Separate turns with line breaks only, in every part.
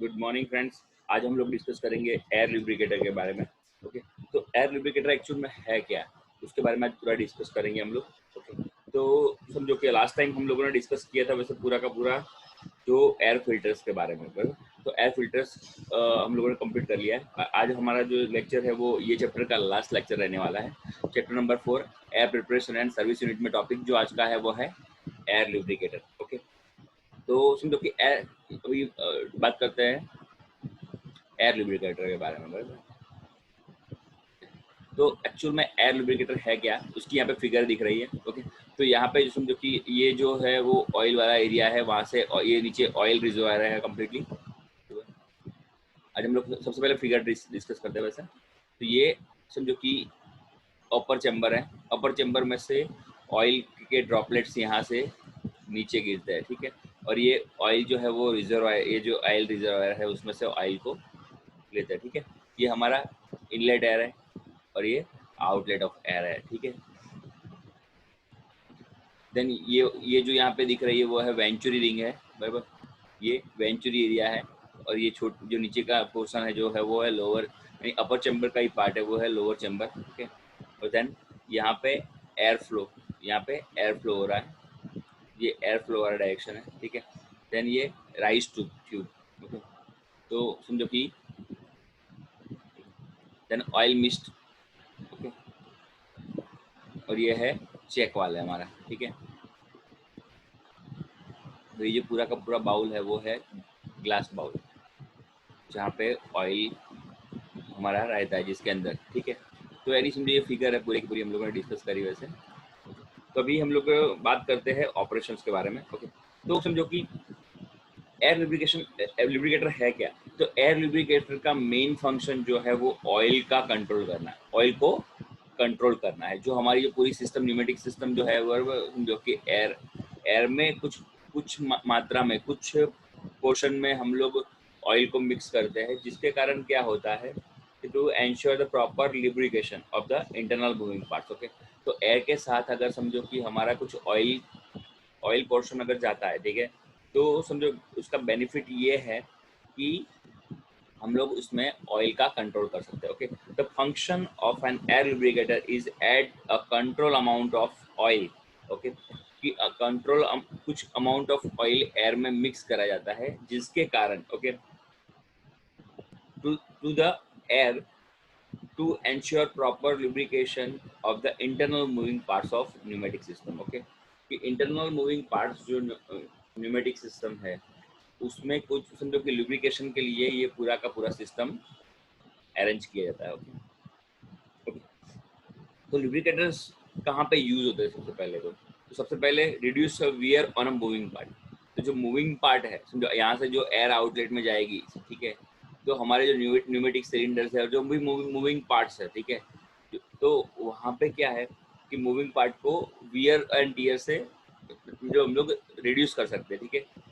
Good morning friends. आज हम लोग डिस्कस करेंगे एयर लुब्रिकेटर के बारे में। ओके, तो एयर लुब्रिकेटर एक्चुअल में है क्या, उसके बारे में आज पूरा डिस्कस करेंगे हम लोग। ओके, तो समझो कि लास्ट टाइम हम लोगों ने डिस्कस किया था वैसे पूरा का पूरा जो एयर फिल्टर्स के बारे में, बराबर। तो एयर फिल्टर्स हम लोगों ने कंप्लीट कर लिया है। आज हमारा जो लेक्चर है वो ये चैप्टर का लास्ट लेक्चर रहने वाला है, chapter number 4 air preparation and service unit में। टॉपिक जो आज का है वो है एयर लुब्रिकेटर। ओके, तो समझो कि एयर, अभी बात करते हैं एयर लुब्रिकेटर के बारे में, बराबर। तो एक्चुअल में एयर लुब्रिकेटर है क्या, उसकी यहाँ पे फिगर दिख रही है। ओके, तो यहाँ पे समझो कि ये जो है वो ऑयल वाला एरिया है, वहाँ से ये नीचे ऑयल रिजर्वायर है कम्प्लीटली। आज हम लोग सबसे पहले फिगर डिस्कस करते हैं वैसे। तो ये समझो कि अपर चैम्बर है, अपर चैम्बर में से ऑयल के ड्रॉपलेट्स यहाँ से नीचे गिरते हैं, ठीक है। और ये ऑयल जो है वो रिजर्वायर, ये जो ऑयल रिजर्वायर है उसमें से ऑयल को लेते हैं, ठीक है। ये हमारा इनलेट एयर है और ये आउटलेट ऑफ एयर है, ठीक है। देन ये जो यहाँ पे दिख रही है वो है वेंचुरी रिंग है, बराबर। ये वेंचुरी एरिया है। और ये जो नीचे का पोर्शन है जो है वो है लोअर, यानी अपर चैम्बर का ही पार्ट है वो है लोअर चैम्बर, ठीक है। और देन यहाँ पे एयर फ्लो, यहाँ पे एयर फ्लो हो रहा है, ये एयर फ्लो वाला डायरेक्शन है, ठीक है। देन ये राइज टू ट्यूब। ओके, तो समझो कि देन ऑयल मिस्ट। ओके, और ये है चेक वाला हमारा, ठीक है। तो ये जो पूरा का पूरा बाउल है वो है ग्लास बाउल, जहाँ पे ऑयल हमारा रहता है जिसके अंदर, ठीक है। तो यानी समझिए ये फिगर है पूरी की पूरी हम लोगों ने डिस्कस करी वैसे। तो अभी हम लोग बात करते हैं ऑपरेशंस के बारे में। ओके, तो समझो कि एयर लुब्रिकेटर है क्या। तो एयर लुब्रिकेटर का मेन फंक्शन जो है वो ऑयल का कंट्रोल करना है, ऑयल को कंट्रोल करना है। जो हमारी जो पूरी सिस्टम, न्यूमेटिक सिस्टम जो है वो जो कि एयर में कुछ कुछ मात्रा में, कुछ पोर्शन में हम लोग ऑयल को मिक्स करते हैं, जिसके कारण क्या होता है to ensure the proper lubrication of the internal moving parts. Okay, तो एयर के साथ अगर समझो कि हमारा कुछ ऑयल ऑयल पोर्शन अगर जाता है, ठीक है, तो समझो उसका बेनिफिट ये है कि हम लोग उसमें ऑयल का कंट्रोल कर सकते हैं। Okay, the function of an air lubricator is add a control amount of oil. Okay, कि कंट्रोल कुछ अमाउंट ऑफ ऑयल एयर में मिक्स करा जाता है, जिसके कारण okay to the air to ensure proper lubrication of the internal moving parts of pneumatic system। Okay, कि internal moving parts जो न्यूमेटिक सिस्टम है उसमें कुछ समझो कि लुब्रिकेशन के लिए ये पूरा का पूरा सिस्टम अरेंज किया जाता है। ओके, ओके, तो लुब्रिकेटर्स कहाँ पे यूज होते हैं सबसे पहले तो सबसे पहले reduce wear on a moving part. तो जो मूविंग पार्ट है समझो यहाँ से जो एयर आउटलेट में जाएगी, ठीक है, तो हमारे जो न्यूमेटिक सिलेंडर्स है और जो भी मूविंग पार्ट्स है, ठीक है, तो वहाँ पे क्या है कि मूविंग पार्ट को वियर एंड टियर से जो हम लोग रिड्यूस कर सकते हैं, ठीक है।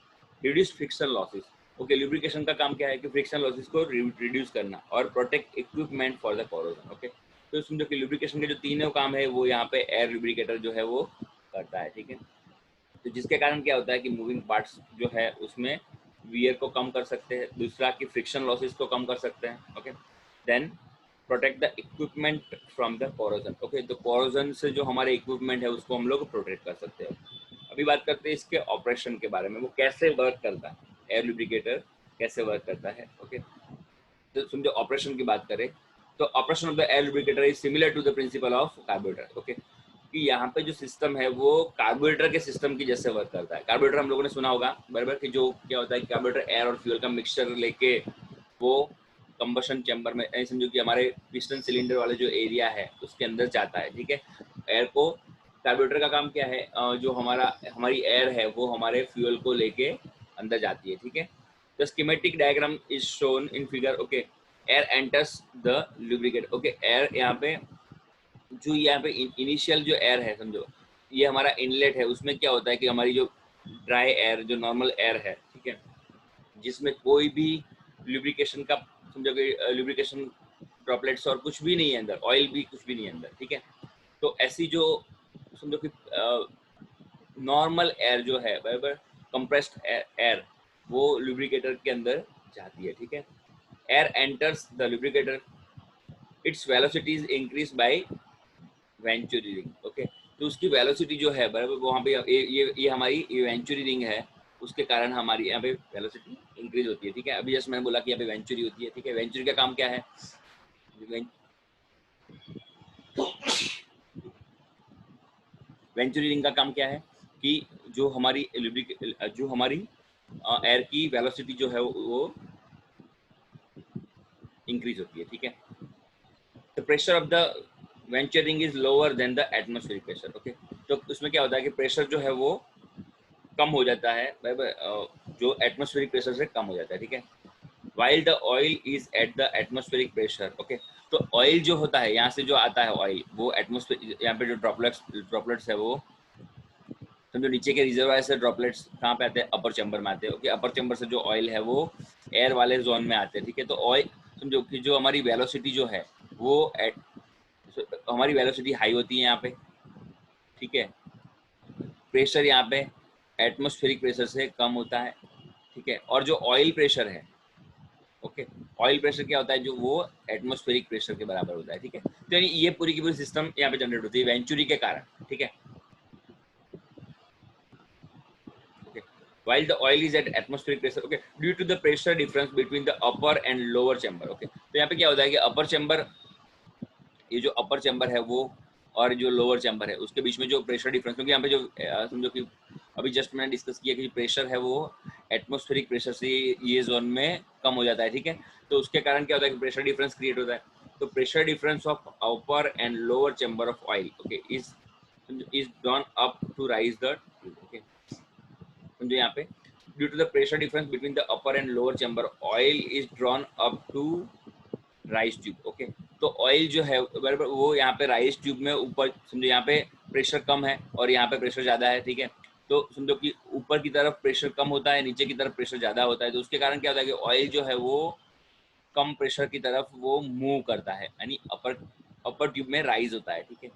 Reduce friction losses. Okay, lubrication का काम क्या है कि फ्रिक्शन लॉसेस को रिड्यूस करना और protect equipment for the corrosion. Okay, तो समझो कि लुब्रिकेशन के जो तीनों काम है वो यहाँ पे एयर लुब्रिकेटर जो है वो करता है, ठीक है। तो जिसके कारण क्या होता है कि मूविंग पार्ट्स जो है उसमें वियर को कम कर सकते हैं, दूसरा कि फ्रिक्शन लॉसेस को कम कर सकते हैं। Okay, then protect the equipment from the corrosion. Okay, तो कोरोजन से जो हमारे इक्विपमेंट है उसको हम लोग प्रोटेक्ट कर सकते हैं। अभी बात करते हैं इसके ऑपरेशन के बारे में, वो कैसे वर्क करता है, एयर लुब्रिकेटर कैसे वर्क करता है। ओके, तो समझो ऑपरेशन की बात करें तो operation of the air lubricator is similar to the principle of carburettor. Okay, कि यहाँ पे जो सिस्टम है वो कार्बोरेटर के सिस्टम की जैसे वर्क करता है। कार्बोरेटर हम लोगों ने सुना होगा बराबर, कि जो क्या होता है कि कार्बोरेटर एयर और फ्यूल का मिक्सचर लेके वो कंबशन चैम्बर में, समझो कि हमारे पिस्टन सिलेंडर वाले जो एरिया है उसके अंदर जाता है, ठीक है। एयर को, कार्बोरेटर का काम क्या है, जो हमारी एयर है वो हमारे फ्यूल को लेके अंदर जाती है, ठीक है। The schematic diagram is shown in figure. Okay, air enters the lubricator. Okay, air यहाँ पे जो यहाँ पे इनिशियल जो एयर है समझो ये हमारा इनलेट है, उसमें क्या होता है कि हमारी जो ड्राई एयर, जो नॉर्मल एयर है, ठीक है, जिसमें कोई भी लुब्रिकेशन का समझो कि लुब्रिकेशन ड्रॉपलेट्स और कुछ भी नहीं है अंदर, ऑयल भी कुछ भी नहीं है अंदर, ठीक है। तो ऐसी जो समझो कि नॉर्मल एयर जो है बराबर, कंप्रेस्ड एयर वो लुब्रिकेटर के अंदर जाती है, ठीक है। Air enters the lubricator, its velocity is increase by venturi ring, okay. तो उसकी वेलोसिटी जो है बराबर वहाँ पे ये हमारी ये वेंचुरी रिंग है, उसके कारण हमारी यहाँ पे वेलोसिटी इंक्रीज होती है, ठीक है। अभी जैसे मैंने बोला कि यहाँ पे वेंचुरी होती है, ठीक है। वेंचुरी का काम क्या है, वेंचुरी रिंग का काम क्या है कि जो हमारी एयर की वेलोसिटी जो है वो इंक्रीज होती है, ठीक है। The pressure of the venture ring is lower than the atmospheric pressure, okay. तो उसमें क्या होता है कि प्रेशर जो है वो कम हो जाता है, जो एटमॉस्फेरिक प्रेशर से कम हो जाता है, ठीक है। While the oil is at the atmospheric pressure, okay. तो ऑयल जो होता है यहाँ से जो आता है ऑयल, वो एटमॉस्फेयर, यहाँ पे जो ड्रॉपलेट्स है वो समझो नीचे के रिजर्वायर से ड्रॉपलेट्स कहाँ पे आते हैं, अपर चैम्बर में आते हैं, ओके। अपर चैम्बर से जो ऑयल है वो एयर वाले जोन में आते हैं, ठीक है। तो ऑयल समझो कि जो हमारी वेलोसिटी जो है वो हमारी वेलोसिटी हाई होती है यहाँ पे, ठीक है। प्रेशर यहाँ पे एटमॉस्फेरिक प्रेशर से कम होता है, ठीक है। और जो ऑयल प्रेशर है, ओके, ऑयल प्रेशर क्या होता है, जो वो एटमॉस्फेरिक प्रेशर के बराबर होता है, ठीक है। तो यानी ये पूरी की पूरी सिस्टम यहाँ पे जनरेट होती है वेंचुरी के कारण, ठीक है। Okay. While the oil is at atmospheric pressure, okay, due to the pressure difference between the upper and lower chamber, okay, तो यहाँ पे क्या होता है कि अपर चैम्बर, ये जो अपर चैम्बर है वो और जो लोअर चैम्बर है उसके बीच में जो प्रेशर डिफरेंस, क्योंकि यहाँ पे जो समझो कि अभी जस्ट मैंने डिस्कस किया कि प्रेशर है वो एटमॉस्फेरिक प्रेशर से ये जोन में कम हो जाता है, ठीक है। तो उसके कारण क्या होता है कि प्रेशर डिफरेंस क्रिएट होता है। तो pressure difference of upper and lower chamber of oil, okay, is drawn up to rise the, okay, समझो यहाँ पे due to the pressure difference between the upper and lower chamber oil is drawn up to rise tube, okay. तो oil जो है बराबर वो यहाँ पे राइस ट्यूब में ऊपर, समझो यहाँ पे प्रेशर कम है और यहाँ पे प्रेशर ज़्यादा है, ठीक है। तो समझो कि ऊपर की तरफ प्रेशर कम होता है, नीचे की तरफ प्रेशर ज़्यादा होता है, तो उसके कारण क्या होता है कि ऑयल जो है वो कम प्रेशर की तरफ वो मूव करता है, यानी अपर ट्यूब में राइज होता है, ठीक है।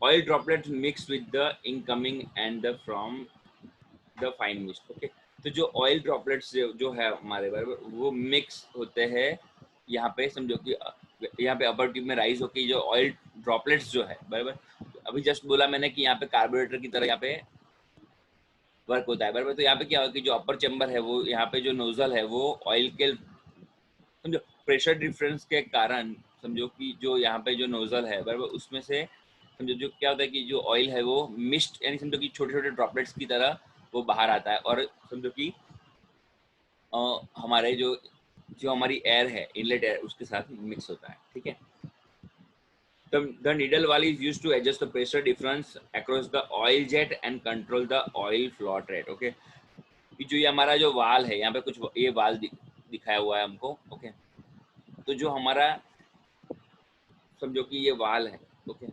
Oil droplets mix with the incoming and the from the fine mist, okay. तो जो ऑयल ड्रॉपलेट्स जो है हमारे बराबर वो मिक्स होते हैं यहाँ पे, समझो कि यहाँ पे अपर ट्यूब में राइज होकर जो ऑयल ड्रॉपलेट्स जो है बराबर, अभी जस्ट बोला मैंने कि यहाँ पे कार्बोरेटर की तरह यहाँ पे वर्क होता है बराबर। तो यहाँ पे क्या होगा कि जो अपर चैम्बर है वो यहाँ पे जो नोजल है वो ऑयल के समझो प्रेशर डिफरेंस के कारण, समझो कि जो यहाँ पे जो नोजल है बराबर उसमें से समझो जो क्या होता है कि जो ऑयल है वो मिस्ट, यानी समझो कि छोटे छोटे ड्रॉपलेट्स की तरह वो बाहर आता है और समझो कि हमारे जो जो हमारी एयर है, इनलेट एयर, उसके साथ मिक्स होता है, ठीक है। The needle valve is used to adjust the pressure difference across the oil jet and control the oil flow rate, okay। कि जो ये हमारा जो वाल है यहाँ पे कुछ ये वाल दिखाया हुआ है हमको, ओके। तो जो हमारा समझो कि ये वाल है, ओके,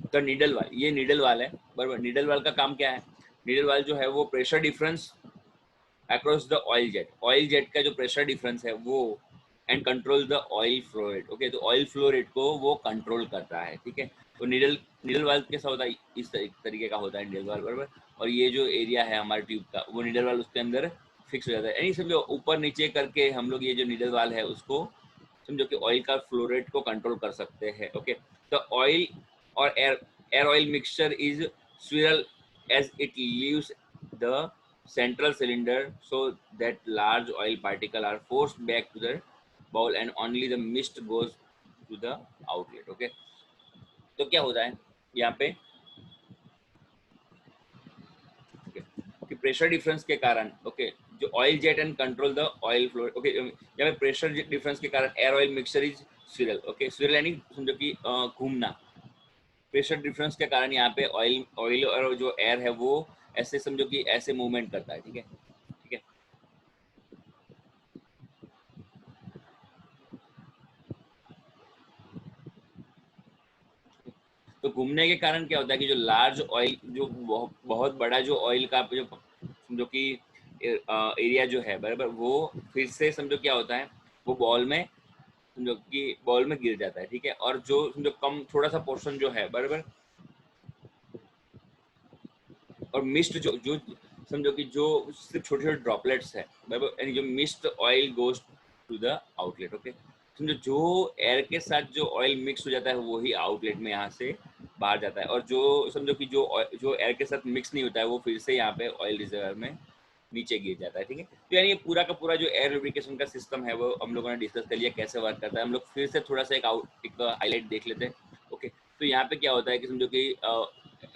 तो नीडल वाल, ये नीडल वाल है बराबर। नीडल वाल का काम क्या है, नीडल वाल जो है वो pressure difference across the oil jet का जो प्रेशर डिफरेंस है वो and control the oil flow rate, okay. तो ऑयल फ्लो रेट को वो कंट्रोल करता है, ठीक है। तो नीडल वाल्व कैसा होता है, इस तरीके का होता है नीडल वाल्व बराबर। और ये जो एरिया है हमारे ट्यूब का वो नीडल वाल्व उसके अंदर फिक्स हो जाता है, यानी समझो ऊपर नीचे करके हम लोग ये जो नीडल वाल्व है उसको समझो कि ऑयल का फ्लो रेट को कंट्रोल कर सकते हैं, ओके। तो ऑयल और air oil mixture is swirl as it leaves the central cylinder so that large oil particles are forced back to the bowl and only the mist goes to the outlet, okay। तो क्या होता है यहाँ पे, okay, कि pressure difference के कारण, okay, जो oil jet and control the oil flow, okay. यहाँ पे प्रेशर डिफरेंस के कारण air oil mixture is swirl, okay. Swirl यानी समझो कि घूमना, प्रेशर डिफरेंस के कारण यहाँ पे ऑयल ऑयल और जो एयर है वो ऐसे समझो कि ऐसे मूवमेंट करता है, ठीक है, ठीक है। तो घूमने के कारण क्या होता है कि जो लार्ज ऑयल, जो बहुत बड़ा जो ऑयल का जो समझो कि एरिया जो है बराबर, वो फिर से समझो क्या होता है वो बॉल में समझो कि बॉल में गिर जाता है, ठीक है। और जो समझो कम थोड़ा सा पोर्शन जो है, बराबर, और मिस्ट जो जो समझो कि जो सिर्फ छोटे छोटे ड्रॉपलेट्स है, बराबर, यानी जो mist oil goes to the outlet, okay. समझो जो एयर के साथ जो ऑयल मिक्स हो जाता है वही आउटलेट में यहाँ से बाहर जाता है, और जो समझो कि जो एयर के साथ मिक्स नहीं होता है वो फिर से यहाँ पे ऑयल रिजर्वर में नीचे गिर जाता है, ठीक है। तो यानी ये पूरा का पूरा जो एयर लुब्रिकेशन का सिस्टम है वो हम लोगों ने डिस्कस कर लिया कैसे वर्क करता है। हम लोग फिर से थोड़ा सा एक हाईलाइट देख लेते हैं, ओके। तो यहाँ पे क्या होता है कि समझो कि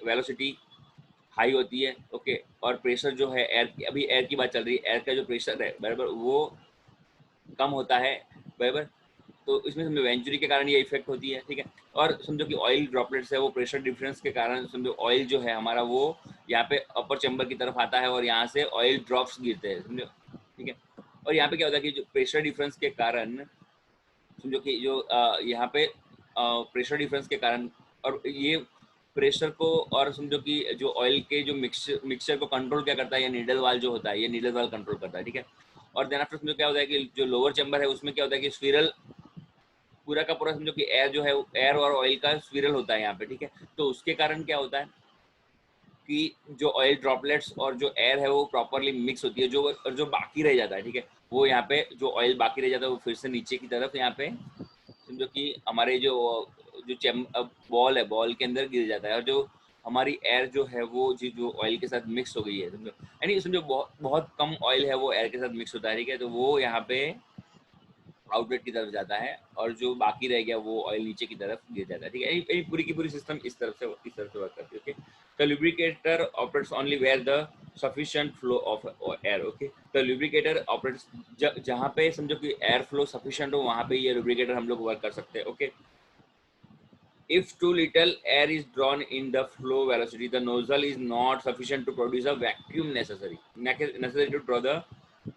वेलोसिटी हाई होती है, ओके, और प्रेशर जो है एयर, अभी एयर की बात चल रही है, एयर का जो प्रेशर है, बराबर, वो कम होता है, बराबर। तो इसमें समझो वेंचुरी के कारण ये इफेक्ट होती है, ठीक है। और समझो कि ऑयल ड्रॉपलेट्स है वो प्रेशर डिफरेंस के कारण समझो ऑयल जो है हमारा वो यहाँ पे अपर चैम्बर की तरफ आता है और यहाँ से ऑयल ड्रॉप्स गिरते हैं, समझो, ठीक है। और यहाँ पे क्या होता है कि जो प्रेशर डिफरेंस के कारण समझो कि जो यहाँ पे प्रेशर डिफरेंस के कारण, और ये प्रेशर को और समझो कि जो ऑयल के जो मिक्सचर को कंट्रोल क्या करता है, ये नीडल वाल जो होता है, ये नीडल वाल कंट्रोल करता है, ठीक है। और देन आफ्टर समझो क्या होता है कि जो लोअर चैम्बर है उसमें क्या होता है कि स्फीरल पूरा का पूरा समझो कि एयर जो है एयर और ऑयल का स्फीरल होता है यहाँ पे, ठीक है। तो उसके कारण क्या होता है कि जो ऑयल ड्रॉपलेट्स और जो एयर है वो प्रॉपरली मिक्स होती है, जो और जो बाकी रह जाता है, ठीक है, वो यहाँ पे जो ऑयल बाकी रह जाता है वो फिर से नीचे की तरफ यहाँ पे समझो कि हमारे जो जो चैम बॉल है, बॉल के अंदर गिर जाता है, और जो हमारी एयर जो है वो जी जो ऑयल के साथ मिक्स हो गई है, समझो, यानी समझो बहुत बहुत कम ऑयल है वो एयर के साथ मिक्स होता है, ठीक है। तो वो यहाँ पे आउटलेट की तरफ जाता है, और जो बाकी रह गया वो ऑयल नीचे की तरफ गिर जाता है, ठीक है। ये पूरी की पूरी सिस्टम इस तरफ से वर्क करती है, okay. The lubricator operates only where the sufficient flow of air, okay. The lubricator operates जहाँ पे समझो कि एयर फ्लो सफिशिएंट हो वहाँ पे ये लुब्रिकेटर हम लोग वर्क कर सकते हैं, okay. If too little air is drawn in the flow velocity, the nozzle is not sufficient to produce a vacuum necessary to draw the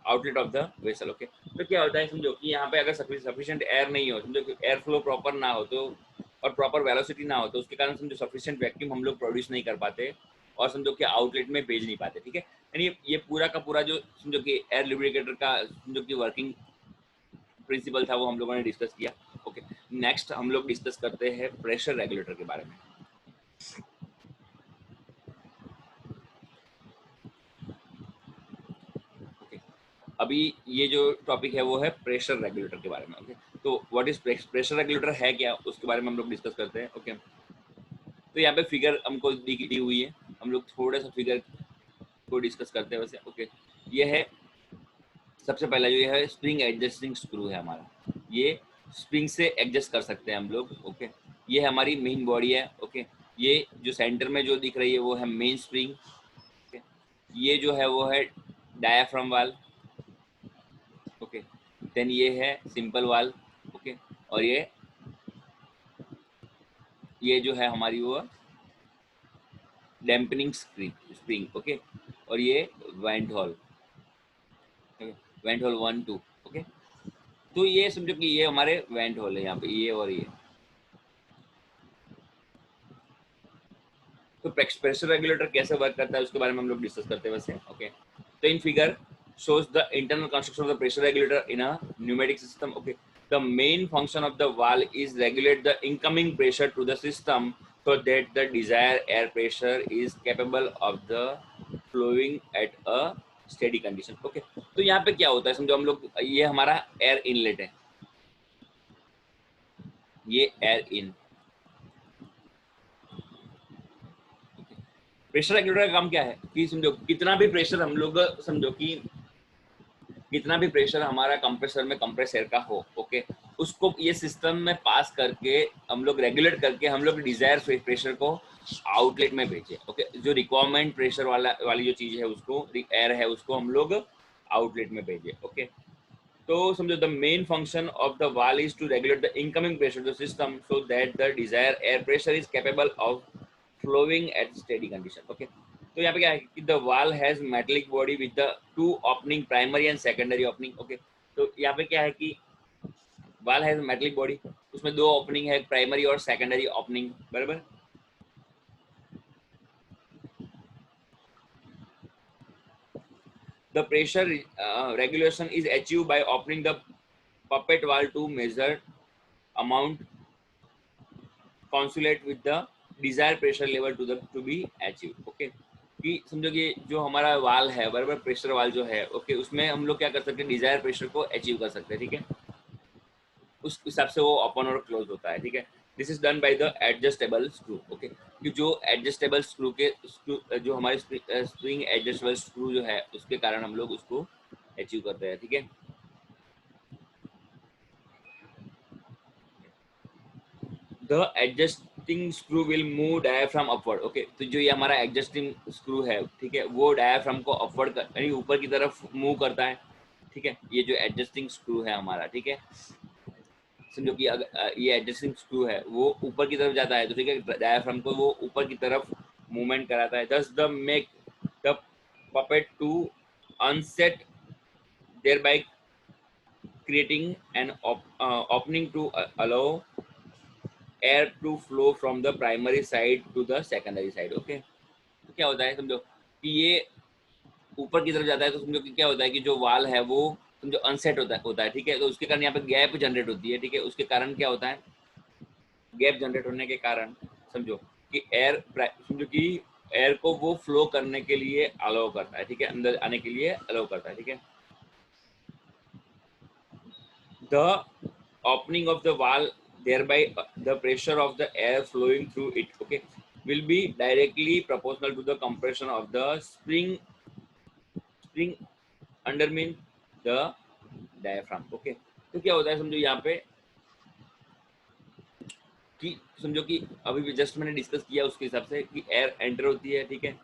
outlet of the vessel. Okay, तो क्या होता है समझो कि यहाँ पे अगर सफिशिएंट एयर नहीं हो, समझो कि एयर फ्लो प्रॉपर ना हो तो, और प्रॉपर वेलोसिटी ना हो तो उसके कारण समझो सफिशिएंट वैक्यूम हम लोग प्रोड्यूस नहीं कर पाते, और समझो कि आउटलेट में भेज नहीं पाते, ठीक है। यानी ये पूरा का पूरा जो समझो कि एयर लुब्रिकेटर का समझो कि वर्किंग प्रिंसिपल था वो हम लोगों ने डिस्कस किया, ओके। नेक्स्ट हम लोग डिस्कस करते हैं प्रेशर रेगुलेटर के बारे में, ओके। अभी ये जो टॉपिक है वो है प्रेशर रेगुलेटर के बारे में, ओके। तो व्हाट इज प्रेशर रेगुलेटर है क्या, उसके बारे में हम लोग डिस्कस करते हैं, ओके। तो यहाँ पे फिगर हमको दी हुई है, हम लोग थोड़ा सा फिगर को डिस्कस करते हैं वैसे, ओके। ये है सबसे पहला जो ये है स्प्रिंग एडजस्टिंग स्क्रू है हमारा, ये स्प्रिंग से एडजस्ट कर सकते हैं हम लोग, ओके। ये हमारी मेन बॉडी है, ओके। ये जो सेंटर में जो दिख रही है वो है मेन स्प्रिंग, ओके। ये जो है वो है डायाफ्राम वाल, ओके। देन ये है सिंपल वाल, ओके। और ये जो है हमारी वो डैम्पनिंग स्प्रिंग, ओके। और ये went hall, went hall 1 2, okay. तो ये समझो कि ये हमारे वेंट हॉल है यहाँ पे, ये और ये। तो प्रेशर रेगुलेटर कैसे वर्क करता है उसके बारे में हम लोग डिस्कस करते हैं वैसे, ओके। तो in figure shows the internal construction of the pressure regulator in a pneumatic system, okay. The main function of the valve is regulate the incoming pressure to the system so that the desired air pressure is capable of the flowing at a steady condition, okay. तो यहाँ पे क्या होता है समझो, हम लोग ये हमारा एयर इनलेट है, ये एयर इन, प्रेशर रेगुलेटर का काम क्या है कि समझो कितना भी प्रेशर हम लोग समझो कि कितना भी प्रेशर हमारा कंप्रेसर में कंप्रेस एयर का हो, ओके, उसको ये सिस्टम में पास करके हम लोग रेगुलेट करके हम लोग डिजायर प्रेशर को आउटलेट में भेजे, ओके। जो रिक्वायरमेंट प्रेशर वाली जो चीज है उसको एयर है उसको हम लोग आउटलेट में भेजे, ओके। तो समझो the main function of the valve is to regulate the incoming pressure the system so that the desire air pressure is capable of flowing at steady condition, okay. तो यहाँ पे क्या है कि the valve has metallic body with the two opening primary and secondary opening, okay. तो यहाँ पे क्या है कि वाल हैज मेटेलिक बॉडी, उसमें दो ओपनिंग है, प्राइमरी और सेकेंडरी ओपनिंग, बराबर। The pressure regulation is achieve by opening the puppet valve to measure amount consulate with the desired pressure level to be achieved. Okay कि समझो कि जो हमारा वाल है बराबर, प्रेशर वाल जो है ओके, उसमें हम लोग क्या कर सकते हैं, डिजायर प्रेशर को अचीव कर सकते हैं, ठीक है, उस हिसाब से वो ओपन और क्लोज होता है, ठीक है। This is done by the adjustable screw, okay, कि जो एडजस्टेबल स्क्रू के स्क्रू जो हमारे स्प्रिंग एडजस्टेबल स्क्रू जो है उसके कारण हम लोग उसको अचीव करते हैं, ठीक है। The adjusting screw will move diaphragm upward, okay, तो जो ये हमारा एडजस्टिंग स्क्रू है, ठीक है, वो डायाफ्राम को अपवर्ड यानी ऊपर की तरफ मूव करता है, ठीक है, ये जो एडजस्टिंग स्क्रू है हमारा, ठीक है, समझो कि अगर ये एडजस्टिंग स्क्रू है वो ऊपर की तरफ जाता है तो ठीक है, डायाफ्राम को वो ऊपर की तरफ मूवमेंट कराता है, thus the make the poppet to unseat thereby creating an opening to allow air to flow from the primary side to the secondary side, okay. तो क्या होता है समझो कि ये ऊपर की तरफ जाता है तो समझो कि क्या होता है कि जो वाल है वो समझो अनसेट होता है, ठीक है, तो उसके कारण यहाँ पे गैप जनरेट होती है, ठीक है, उसके कारण क्या होता है, गैप जनरेट होने के कारण समझो कि एयर समझो कि एयर को वो फ्लो करने के लिए अलाउ करता है, ठीक है, अंदर आने के लिए अलाउ करता है, ठीक है। The opening of the valve thereby the pressure of the air flowing through it, okay, will be directly proportional to the compression of the spring underneath the diaphragm, okay। तो क्या होता है समझो यहाँ पे कि समझो कि अभी भी जस्ट मैंने डिस्कस किया उसके हिसाब से कि एयर एंटर होती है, ठीक है,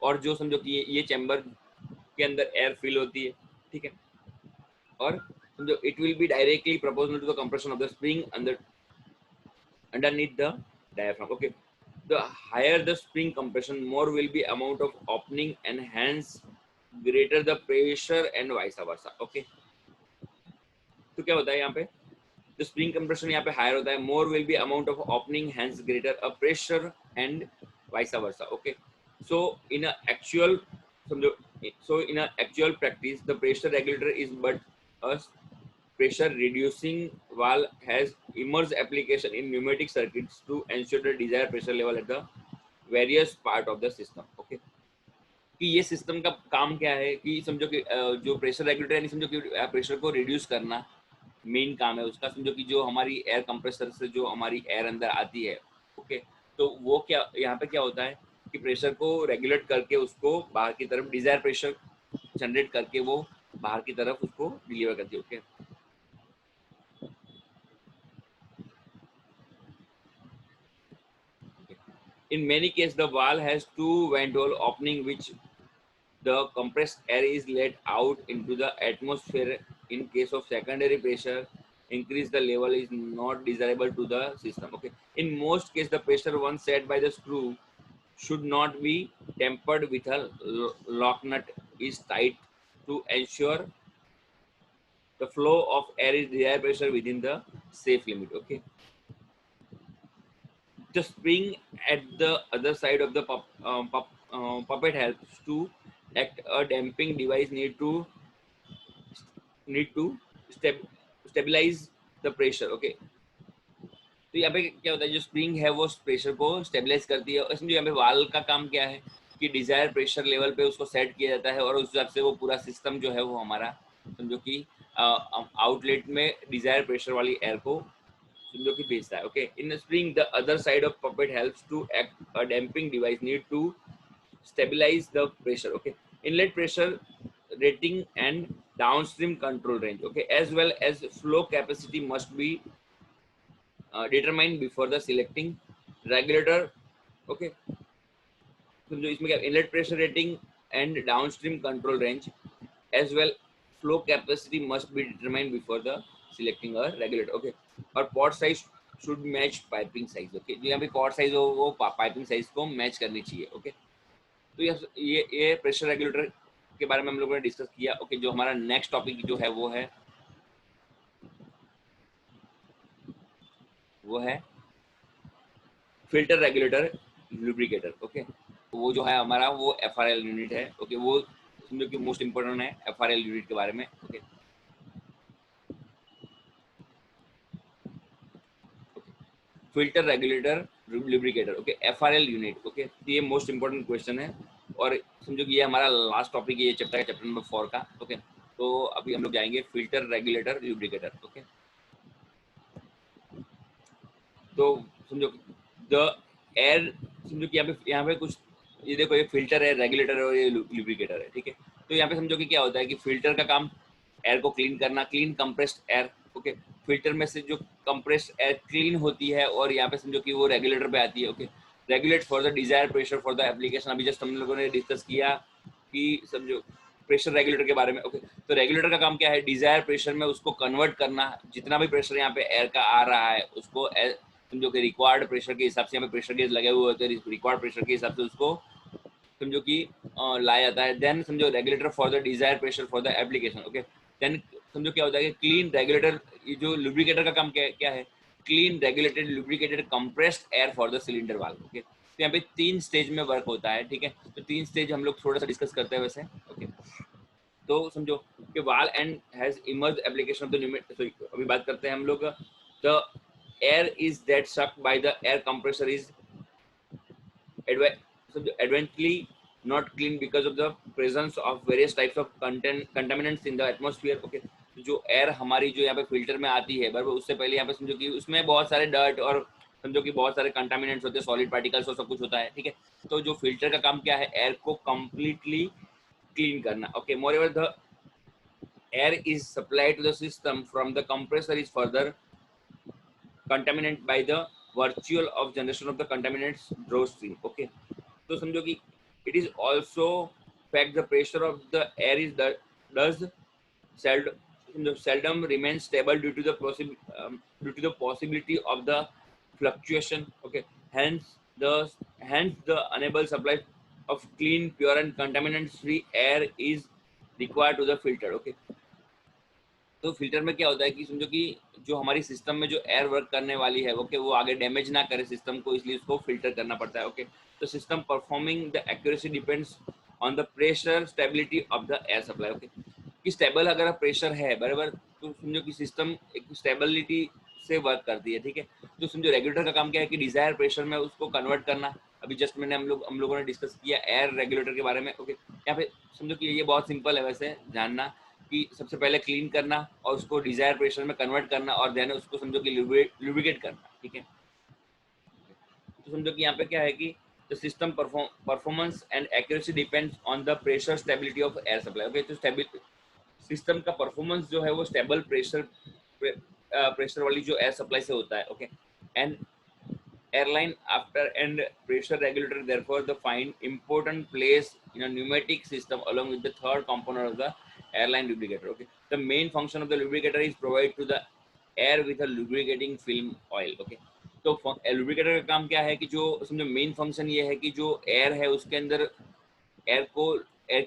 और जो समझो कि ये चैम्बर के अंदर एयर फिल होती है, ठीक है, और समझो it will be directly proportional to the compression of the spring under underneath the diaphragm, okay, the higher the spring compression more will be amount of opening and hence greater the pressure and vice versa, okay। तो क्या होता है यहाँ पे, जो spring compression यहाँ पे higher होता है, more will be amount of opening hence greater a pressure and vice versa, okay. So in a actual समझो, so in a actual practice the pressure regulator is but a pressure reducing valve has immense application in pneumatic circuits to ensure the desired pressure level at the various part of the system, okay। कि ये system का काम क्या है कि समझो कि जो प्रेशर रेगुलेटर यानी समझो कि प्रेशर को रिड्यूस करना मेन काम है उसका, समझो कि जो हमारी एयर कंप्रेसर से जो हमारी एयर अंदर आती है, ओके, तो वो क्या यहाँ पे क्या होता है कि प्रेशर को रेगुलेट करके उसको बाहर की तरफ डिजायर प्रेशर जनरेट करके वो बाहर की तरफ उसको डिलीवर करती है, okay. In many cases, the valve has two ventral openings which the compressed air is let out into the atmosphere. In case of secondary pressure increase, the level is not desirable to the system, okay। In most cases, the pressure once set by the screw should not be tempered with a lock nut is tight to ensure the flow of air is desired pressure within the safe limit, okay। The spring at the other side of the puppet helps to act a damping device need to stabilize the pressure, okay। तो यहाँ पे क्या होता है, जो spring है वो pressure को स्टेबलाइज करती है, इसमें यहाँ पे वाल का काम क्या है कि डिजायर प्रेशर लेवल पे उसको सेट किया जाता है और उस हिसाब से वो पूरा सिस्टम जो है वो हमारा समझो कि आउटलेट में डिजायर प्रेशर वाली एयर को समझो कि भेजता है, okay. In spring the other side of poppet helps to act a damping device need to stabilize the pressure, okay। Inlet pressure rating and downstream control range, okay, as well as flow capacity must be determined before the selecting regulator, okay। समझो इसमें क्या, inlet pressure rating and downstream control range as well flow capacity must be determined before the selecting a regulator, okay. और port size should match piping size, okay, जो यहाँ पे pot size हो वो piping size को match करनी चाहिए, okay. तो ये प्रेशर रेगुलेटर के बारे में हम लोगों ने डिस्कस किया, ओके। जो हमारा नेक्स्ट टॉपिक जो है वो है फिल्टर रेगुलेटर लुब्रिकेटर, ओके। तो वो जो है हमारा वो एफआरएल यूनिट है, ओके। वो समझो कि मोस्ट इंपोर्टेंट है एफआरएल यूनिट के बारे में, okay. Filter regulator lubricator, okay, FRL unit, okay. ये मोस्ट इंपॉर्टेंट क्वेश्चन है और समझो कि ये हमारा लास्ट टॉपिक है ये चैप्टर का, चैप्टर नंबर 4 का, ओके। तो अभी हम लोग जाएंगे फिल्टर रेगुलेटर लुब्रिकेटर, ओके। तो समझो द एयर, समझो कि यहाँ पे कुछ, ये देखो ये फिल्टर है, रेगुलेटर है और ये लुब्रिकेटर है, ठीक है। तो यहाँ पे समझो कि क्या होता है कि फिल्टर का काम एयर को क्लीन करना, clean compressed air, okay. Filter में से जो कंप्रेस्ड एयर क्लीन होती है और यहाँ पे समझो कि वो रेगुलेटर पे आती है, okay. Regulate for the desire pressure for the application, अभी जस्ट हम लोगों ने डिस्कस किया कि समझो प्रेशर रेगुलेटर के बारे में, ओके। तो रेगुलेटर का काम क्या है, डिजायर प्रेशर में उसको कन्वर्ट करना, जितना भी प्रेशर यहाँ पे एयर का आ रहा है उसको समझो कि रिक्वायर्ड प्रेशर के हिसाब से, यहाँ पे प्रेशर गेज लगे हुए होते हैं, रिक्वायर्ड प्रेशर के हिसाब से उसको समझो कि लाया जाता है। देन समझो regulator for the desire pressure for the application, okay. Then समझो क्या होता है कि क्लीन रेगुलेटर, जो लुब्रिकेटर का काम क्या है, clean regulated lubricated compressed air for the cylinder valve, okay. तो यहाँ पे 3 स्टेज में वर्क होता है, ठीक है। तो 3 स्टेज हम लोग थोड़ा सा डिस्कस करते हैं वैसे, ओके। तो समझो कि वाल and has emerge application of the pneumatic, अभी बात करते हैं हम लोग, the air is that sucked by the air compressor is eventually not clean because of the presence of various types of contaminants in the atmosphere, okay। तो जो air हमारी जो यहाँ पे फिल्टर में आती है बराबर, उससे पहले यहाँ पे समझो कि उसमें बहुत सारे डर्ट और समझो कि बहुत सारे कंटामिनेंट्स होते हैं, सॉलिड पार्टिकल्स और सब कुछ होता है, ठीक है। तो जो फिल्टर का काम क्या है, एयर को कंप्लीटली क्लीन करना, okay. मोreover the air is supplied to the system from the compressor is further contaminated by the virtual of generation of the contaminants draw stream, okay। तो समझो कि it is also fact the pressure of the air is does seldom remains stable due to the due to the possibility of the fluctuation, okay। Hence the unable supply of clean, pure and contaminant free air is required to the filter, okay। तो filter में क्या होता है कि समझो कि जो हमारी सिस्टम में जो एयर वर्क करने वाली है, ओके, वो आगे डैमेज ना करे सिस्टम को, इसलिए उसको फिल्टर करना पड़ता है, ओके। तो system performing the accuracy depends on the pressure stability of the air supply, okay. कि स्टेबल अगर प्रेशर है बराबर, तो समझो कि सिस्टम एक स्टेबिलिटी से वर्क करती है, ठीक है। तो समझो रेगुलेटर का काम क्या है कि डिजायर प्रेशर में उसको कन्वर्ट करना, अभी जस्ट मैंने हम लोगों ने डिस्कस किया एयर रेगुलेटर के बारे में, ओके। यहाँ पे समझो कि ये बहुत सिंपल है वैसे जानना, कि सबसे पहले क्लीन करना और उसको डिजायर प्रेशर में कन्वर्ट करना और देन उसको समझो कि लुब्रिकेट करना, ठीक है। तो समझो कि यहाँ पे क्या है कि the system performance and accuracy depends on the pressure stability of air supply, okay. तो सिस्टम का परफॉर्मेंस जो है वो स्टेबल प्रेशर वाली जो एयर सप्लाई से होता है, okay. And airline after and pressure regulator therefore the find important place in a pneumatic system along with the third component of the airline lubricator, okay। The main function of the lubricator is provide to the air with a lubricating film oil, okay। तो lubricator का काम क्या है कि जो समझो main function ये है कि जो एयर है उसके अंदर एयर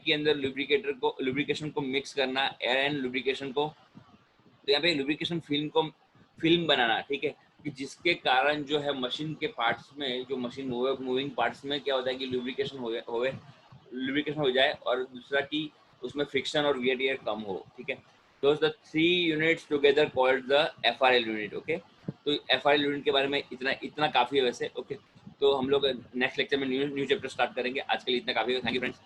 के अंदर लुब्रिकेशन को मिक्स करना, एयर एंड लुब्रिकेशन को, तो यहाँ पे लुब्रिकेशन फिल्म बनाना, ठीक है। कि जिसके कारण जो है मशीन के पार्ट्स में, जो मशीन मूविंग पार्ट्स में क्या होता है कि लुब्रिकेशन हो जाए, और दूसरा कि उसमें फ्रिक्शन और वियर टियर कम हो, ठीक है। Those the 3 units together called the FRL unit, okay. तो FRL यूनिट के बारे में इतना काफी है वैसे, ओके। तो हम लोग नेक्स्ट लेक्चर में न्यू चैप्टर स्टार्ट करेंगे, आज के लिए इतना काफी है। Thank you friends.